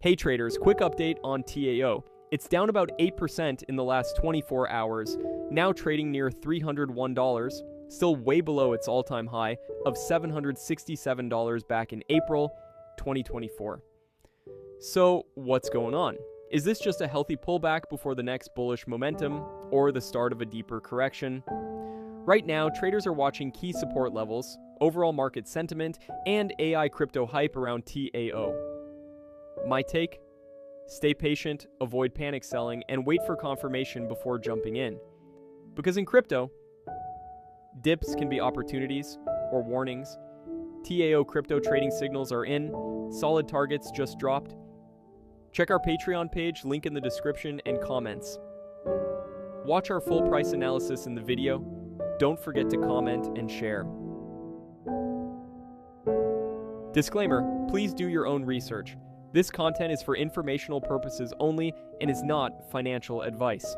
Hey traders, quick update on TAO. It's down about 8% in the last 24 hours, now trading near $301, still way below its all-time high of $767 back in April 2024. So, what's going on? Is this just a healthy pullback before the next bullish momentum, or the start of a deeper correction? Right now, traders are watching key support levels, overall market sentiment, and AI crypto hype around TAO. My take? Stay patient, avoid panic selling, and wait for confirmation before jumping in. Because in crypto, dips can be opportunities or warnings. TAO crypto trading signals are in, solid targets just dropped. Check our Patreon page, link in the description and comments. Watch our full price analysis in the video. Don't forget to comment and share. Disclaimer, please do your own research. This content is for informational purposes only and is not financial advice.